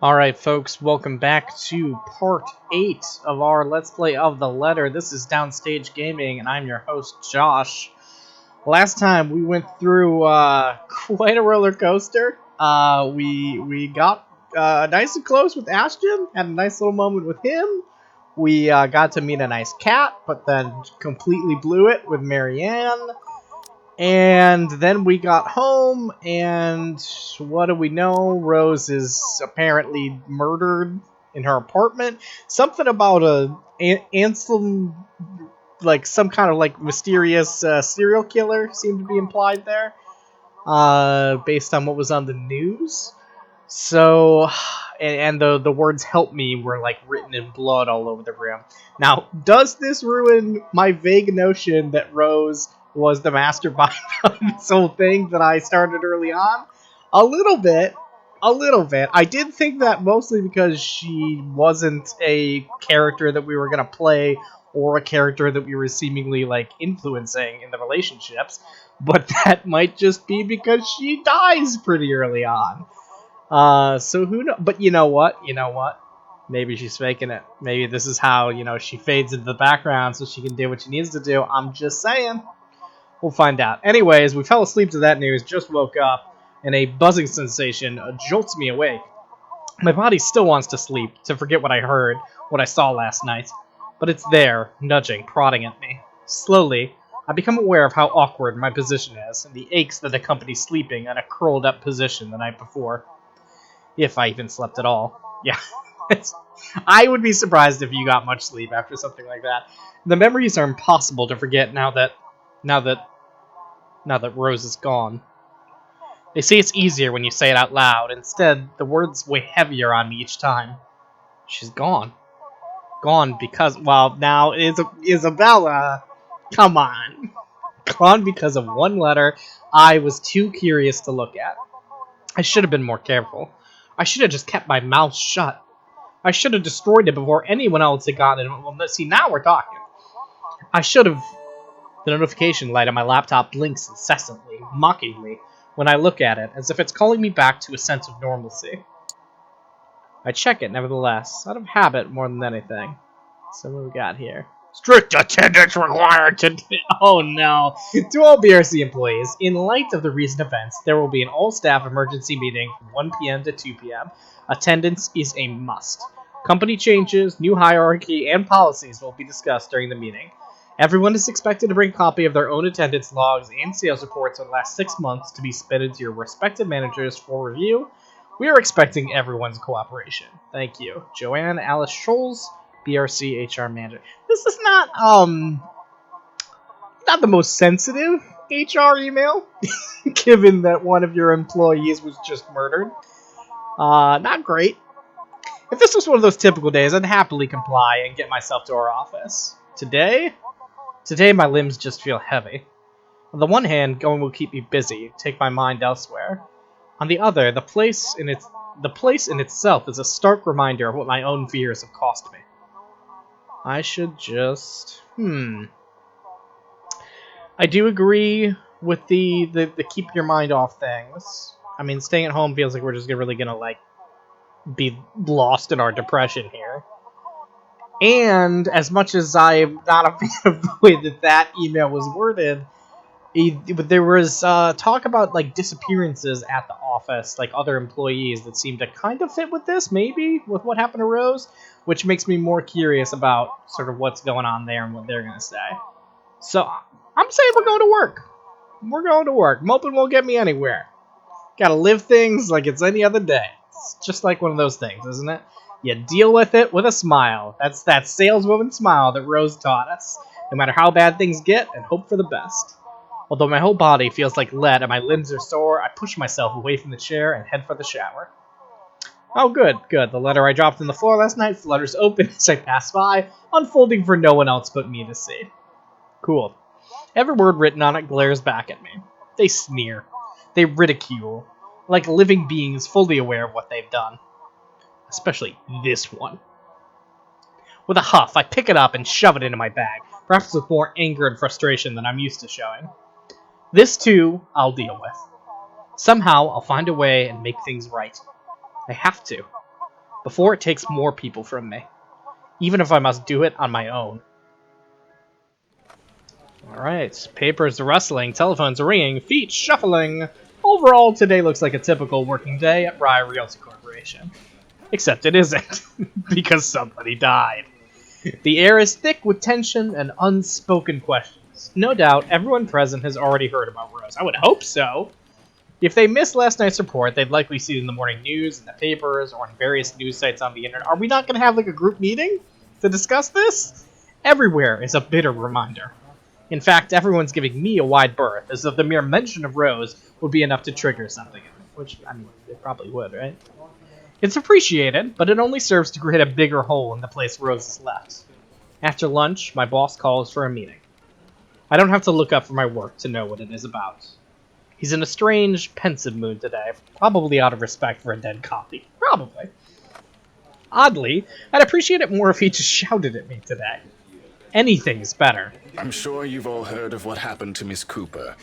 Alright folks, welcome back to part 8 of our Let's Play of the Letter. This is Downstage Gaming, and I'm your host, Josh. Last time we went through quite a roller coaster. We got nice and close with Ashton, had a nice little moment with him. We got to meet a nice cat, but then completely blew it with Marianne. And then we got home, and what do we know? Rose is apparently murdered in her apartment. Something about Ansem, like some kind of like mysterious serial killer seemed to be implied there, based on what was on the news. So, and the words "help me" were like written in blood all over the room. Now, does this ruin my vague notion that Rose was the mastermind of this whole thing that I started early on? A little bit. A little bit. I did think that mostly because she wasn't a character that we were going to play or a character that we were seemingly like influencing in the relationships, but that might just be because she dies pretty early on. So who knows? But you know what? You know what? Maybe she's faking it. Maybe this is how, she fades into the background so she can do what she needs to do. I'm just saying. We'll find out. Anyways, we fell asleep to that news, just woke up, and a buzzing sensation jolts me awake. My body still wants to sleep, to forget what I heard, what I saw last night. But it's there, nudging, prodding at me. Slowly, I become aware of how awkward my position is, and the aches that accompany sleeping in a curled up position the night before. If I even slept at all. Yeah. I would be surprised if you got much sleep after something like that. The memories are impossible to forget now that Rose is gone. They say it's easier when you say it out loud. Instead, the words weigh heavier on me each time. She's gone. Gone because, well, now Isabella. Come on. Gone because of one letter I was too curious to look at. I should have been more careful. I should have just kept my mouth shut. I should have destroyed it before anyone else had gotten it. Well, see, now we're talking. I should have... The notification light on my laptop blinks incessantly, mockingly, when I look at it, as if it's calling me back to a sense of normalcy. I check it, nevertheless, out of habit more than anything. So what we got here? Strict attendance required today. Oh no. To all BRC employees, in light of the recent events, there will be an all-staff emergency meeting from 1 p.m. to 2 p.m. Attendance is a must. Company changes, new hierarchy, and policies will be discussed during the meeting. Everyone is expected to bring a copy of their own attendance logs and sales reports for the last 6 months to be submitted to your respective managers for review. We are expecting everyone's cooperation. Thank you. Joanne Alice Scholes, BRC HR manager. This is not the most sensitive HR email, given that one of your employees was just murdered. Not great. If this was one of those typical days, I'd happily comply and get myself to our office. Today my limbs just feel heavy. On the one hand, going will keep me busy, take my mind elsewhere. On the other, the place in itself is a stark reminder of what my own fears have cost me. I should just... I do agree with the keep your mind off things. I mean, staying at home feels like we're just really gonna, like, be lost in our depression here. And as much as I'm not a fan of the way that email was worded, there was talk about, like, disappearances at the office, like other employees that seemed to kind of fit with this, maybe, with what happened to Rose, which makes me more curious about sort of what's going on there and what they're going to say. So, I'm saying we're going to work. We're going to work. Moping won't get me anywhere. Gotta live things like it's any other day. It's just like one of those things, isn't it? You deal with it with a smile. That's that saleswoman smile that Rose taught us. No matter how bad things get, and hope for the best. Although my whole body feels like lead and my limbs are sore, I push myself away from the chair and head for the shower. Oh, good, good. The letter I dropped on the floor last night flutters open as I pass by, unfolding for no one else but me to see. Cool. Every word written on it glares back at me. They sneer. They ridicule. Like living beings fully aware of what they've done. Especially this one. With a huff, I pick it up and shove it into my bag, perhaps with more anger and frustration than I'm used to showing. This, too, I'll deal with. Somehow, I'll find a way and make things right. I have to. before it takes more people from me, even if I must do it on my own. Alright, papers rustling, telephones ringing, feet shuffling. Overall, today looks like a typical working day at Rye Realty Corporation. Except it isn't, because somebody died. The air is thick with tension and unspoken questions. No doubt, everyone present has already heard about Rose. I would hope so. If they missed last night's report, they'd likely see it in the morning news, in the papers, or on various news sites on the internet. Are we not going to have like a group meeting to discuss this? Everywhere is a bitter reminder. In fact, everyone's giving me a wide berth, as if the mere mention of Rose would be enough to trigger something. Which, I mean, it probably would, right? It's appreciated, but it only serves to create a bigger hole in the place Rose has left. After lunch, my boss calls for a meeting. I don't have to look up for my work to know what it is about. He's in a strange, pensive mood today, probably out of respect for a dead colleague. Probably. Oddly, I'd appreciate it more if he just shouted at me today. Anything's better. I'm sure you've all heard of what happened to Miss Cooper.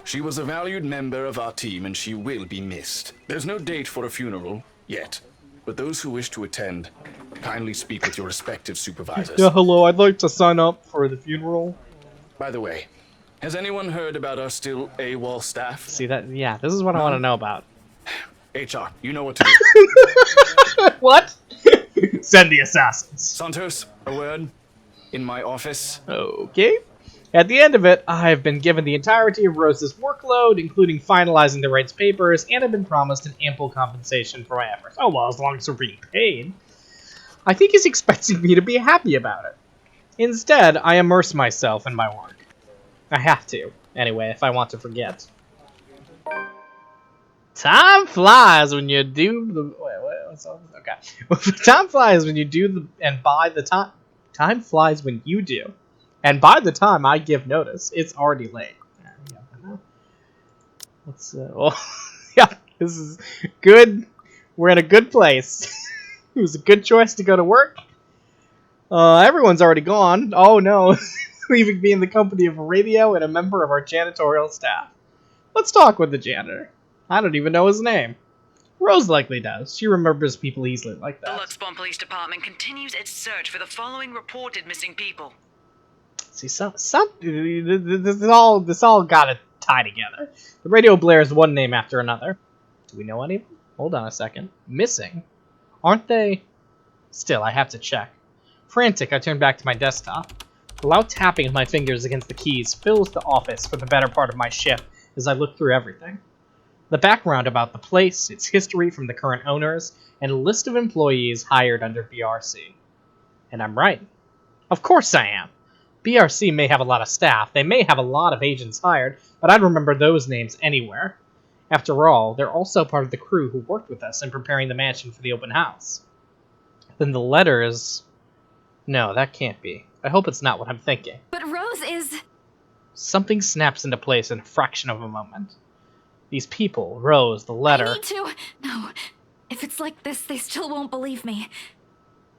She was a valued member of our team and she will be missed. There's no date for a funeral yet, but those who wish to attend, kindly speak with your respective supervisors. Yeah, hello, I'd like to sign up for the funeral. By the way, has anyone heard about our still AWOL staff? See that? Yeah, this is what I want to know about. HR, you know what to do. What? Send the assassins. Santos, a word? In my office. Okay. At the end of it, I've been given the entirety of Rose's workload, including finalizing the rights papers, and have been promised an ample compensation for my efforts. Oh, well, as long as we're being paid. I think he's expecting me to be happy about it. Instead, I immerse myself in my work. I have to, anyway, if I want to forget. Time flies when you do the... Wait, what's all this? Okay. Time flies when you do the... And by the time... Time flies when you do. And by the time I give notice, it's already late. Let's, well, yeah, this is good. We're in a good place. It was a good choice to go to work. Everyone's already gone. Oh no, leaving me in the company of a radio and a member of our janitorial staff. Let's talk with the janitor. I don't even know his name. Rose likely does. She remembers people easily like that. The Luxbon Police Department continues its search for the following reported missing people. See, this all gotta tie together. The radio blares one name after another. Do we know any of them? Hold on a second. Missing? Aren't they? Still, I have to check. Frantic, I turn back to my desktop. The loud tapping of my fingers against the keys fills the office for the better part of my shift as I look through everything. The background about the place, its history from the current owners, and a list of employees hired under BRC. And I'm right. Of course I am. BRC may have a lot of staff, they may have a lot of agents hired, but I'd remember those names anywhere. After all, they're also part of the crew who worked with us in preparing the mansion for the open house. Then the letters... No, that can't be. I hope it's not what I'm thinking. But Rose is... Something snaps into place in a fraction of a moment. These people, Rose, the letter... I need to... No. If it's like this, they still won't believe me.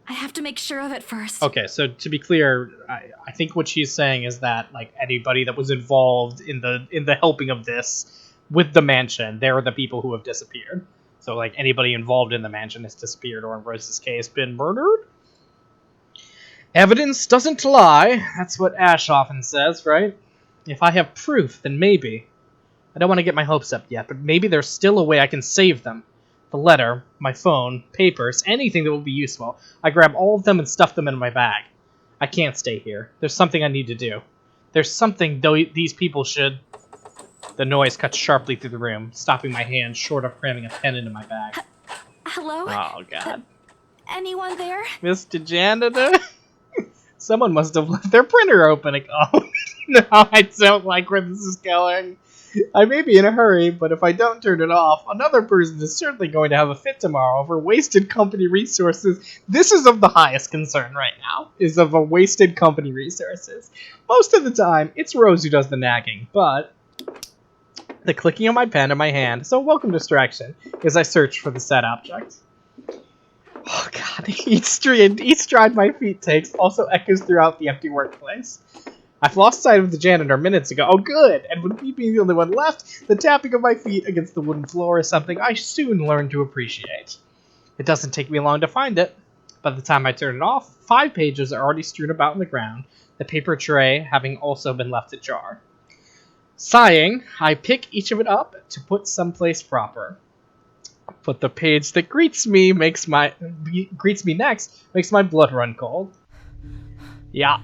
I have to make sure of it first. Okay, so to be clear, I think what she's saying is that, like, anybody that was involved in the helping of this with the mansion, they're the people who have disappeared. So, like, anybody involved in the mansion has disappeared, or in Rose's case, been murdered? Evidence doesn't lie. That's what Ash often says, right? If I have proof, then maybe. I don't want to get my hopes up yet, but maybe there's still a way I can save them. The letter, my phone, papers, anything that will be useful. I grab all of them and stuff them in my bag. I can't stay here. There's something I need to do. There's something these people should... The noise cuts sharply through the room, stopping my hand short of cramming a pen into my bag. Hello? Oh, God. Anyone there? Mr. Janitor? Someone must have left their printer open. Oh, no, I don't like where this is going. I may be in a hurry, but if I don't turn it off, another person is certainly going to have a fit tomorrow over wasted company resources. This is of the highest concern right now, is of a wasted company resources. Most of the time, it's Rose who does the nagging, but the clicking of my pen in my hand is a welcome distraction as I search for the said object. Oh god, each stride my feet takes also echoes throughout the empty workplace. I've lost sight of the janitor minutes ago. Oh, good! And with me being the only one left, the tapping of my feet against the wooden floor is something I soon learned to appreciate. It doesn't take me long to find it. By the time I turn it off, 5 pages are already strewn about on the ground, the paper tray having also been left ajar. Sighing, I pick each of it up to put someplace proper. But the page that greets me next makes my blood run cold. Yeah,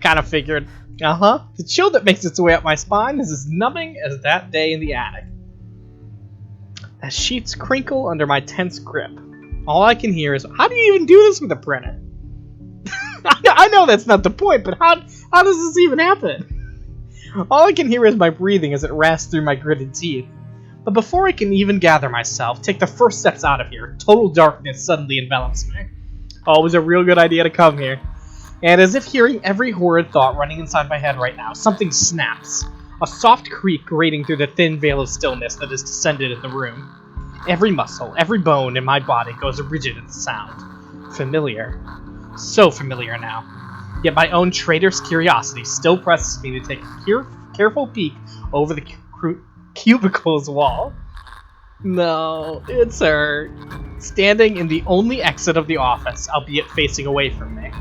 kind of figured. The chill that makes its way up my spine is as numbing as that day in the attic. As sheets crinkle under my tense grip, all I can hear is, how do you even do this with a printer? I know that's not the point, but how does this even happen? All I can hear is my breathing as it rasps through my gritted teeth. But before I can even gather myself, take the first steps out of here, total darkness suddenly envelops me. Oh, it was a real good idea to come here. And as if hearing every horrid thought running inside my head right now, something snaps. A soft creak grating through the thin veil of stillness that has descended in the room. Every muscle, every bone in my body goes rigid at the sound. Familiar. So familiar now. Yet my own traitorous curiosity still presses me to take a careful peek over the cubicle's wall. No, it's her. Standing in the only exit of the office, albeit facing away from me.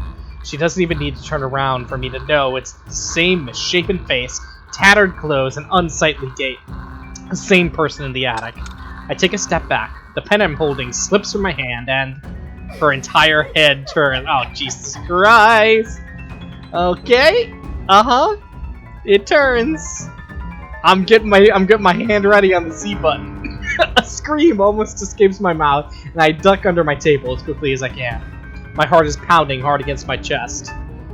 She doesn't even need to turn around for me to know it's the same misshapen face, tattered clothes, and unsightly gait. The same person in the attic. I take a step back. The pen I'm holding slips from my hand, and her entire head turns. Oh, Jesus Christ! Okay. It turns. I'm getting my hand ready on the Z button. A scream almost escapes my mouth, and I duck under my table as quickly as I can. My heart is pounding hard against my chest.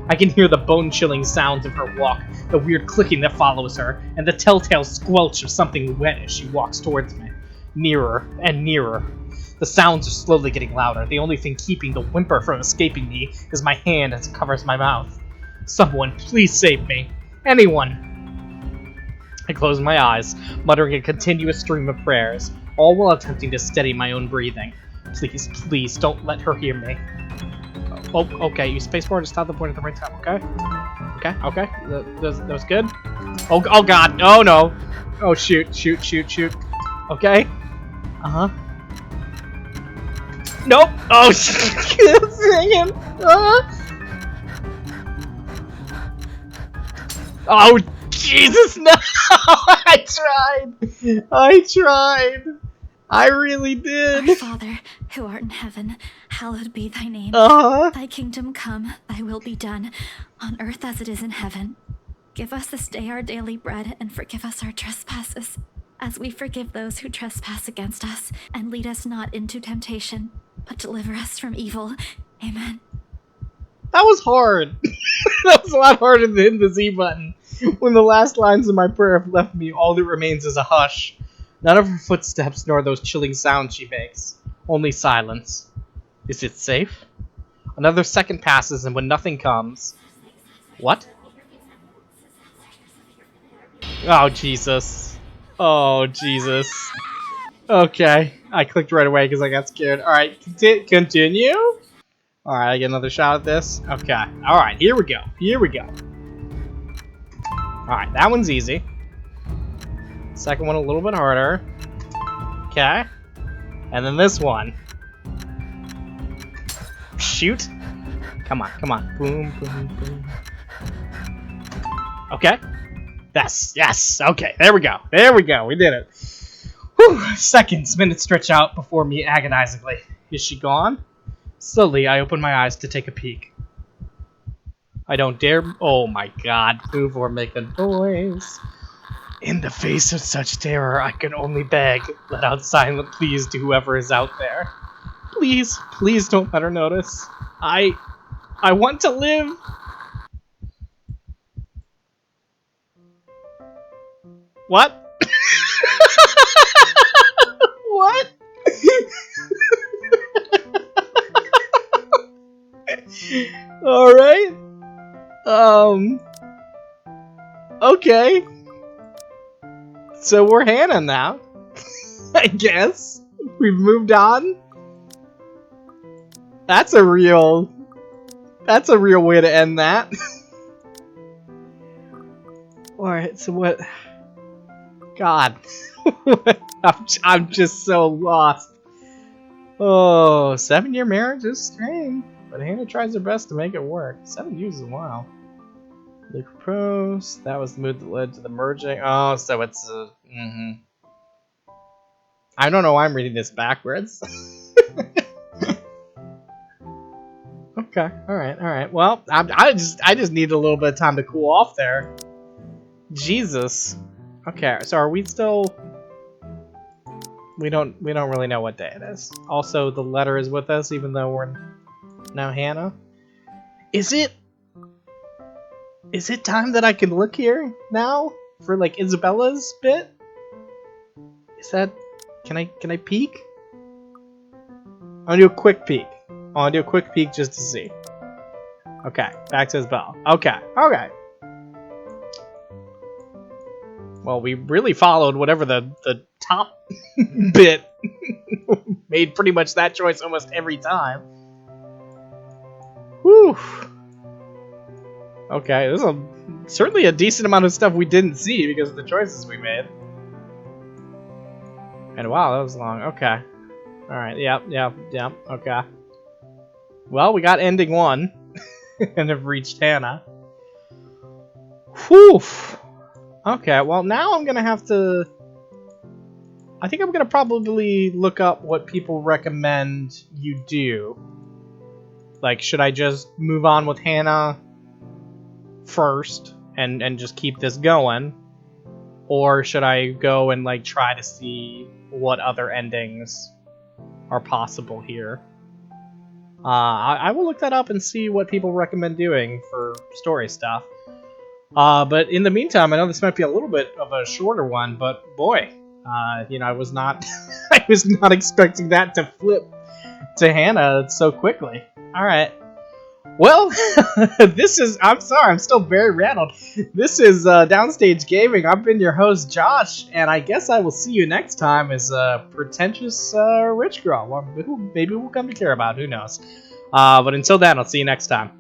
I can hear the bone-chilling sounds of her walk, the weird clicking that follows her, and the telltale squelch of something wet as she walks towards me. Nearer and nearer. The sounds are slowly getting louder. The only thing keeping the whimper from escaping me is my hand as it covers my mouth. Someone, please save me. Anyone. I close my eyes, muttering a continuous stream of prayers, all while attempting to steady my own breathing. Please, please, don't let her hear me. Oh, okay, you spacebar to stop the point at the right time, okay? Okay. That was good. Oh god, oh no. Oh, shoot. Okay. Nope. Oh, shit. Oh, Jesus, no! I tried. I really did. Our Father, who art in heaven, hallowed be thy name. Thy kingdom come, thy will be done, on earth as it is in heaven. Give us this day our daily bread, and forgive us our trespasses, as we forgive those who trespass against us. And lead us not into temptation, but deliver us from evil. Amen. That was hard. That was a lot harder than hitting the Z button. When the last lines of my prayer have left me, all that remains is a hush. None of her footsteps nor those chilling sounds she makes. Only silence. Is it safe? Another second passes, and when nothing comes... What? Oh, Jesus. Oh, Jesus. Okay. I clicked right away because I got scared. Alright, continue? Alright, I get another shot at this. Okay. Alright, here we go. Alright, that one's easy. Second one a little bit harder. Okay. And then this one. Shoot. Come on. Boom, boom, boom. Okay. Yes. Okay, there we go. We did it. Whew. Seconds, minutes stretch out before me agonizingly. Is she gone? Slowly, I open my eyes to take a peek. I don't dare... Oh my god. Move or make a noise. In the face of such terror, I can only beg, let out silent pleas to whoever is out there. Please don't let her notice. I want to live. What? What? Alright. Okay. So we're Hannah now. I guess. We've moved on. That's a real way to end that. Alright, so what? God. I'm just so lost. Oh, 7-year marriage is strained, but Hannah tries her best to make it work. 7 years is a while. They proposed. That was the move that led to the merging. Oh, so it's I don't know why I'm reading this backwards. Okay, all right. Well, I just need a little bit of time to cool off there. Jesus. Okay, so are we still? We don't really know what day it is. Also, the letter is with us, even though we're now Hannah. Is it time that I can look here now for like Isabella's bit? Is that? Can I peek? I'll do a quick peek. I'll do a quick peek just to see. Okay, back to Isabella. Okay. Well, we really followed whatever the top bit made pretty much that choice almost every time. Whew. Okay, there's certainly a decent amount of stuff we didn't see because of the choices we made. And wow, that was long. Okay. Alright, yep, okay. Well, we got ending 1 and have reached Hannah. Whew. Okay, well now I'm gonna have to... I think I'm gonna probably look up what people recommend you do. Like, should I just move on with Hannah first and just keep this going? Or should I go and like try to see what other endings are possible here? I will look that up and see what people recommend doing for story stuff. But in the meantime, I know this might be a little bit of a shorter one, but boy, you know, I was not I was not expecting that to flip to Hannah so quickly. All right. Well, I'm sorry, I'm still very rattled. This is Downstage Gaming. I've been your host, Josh, and I guess I will see you next time as a pretentious rich girl, who maybe we'll come to care about, who knows. But until then, I'll see you next time.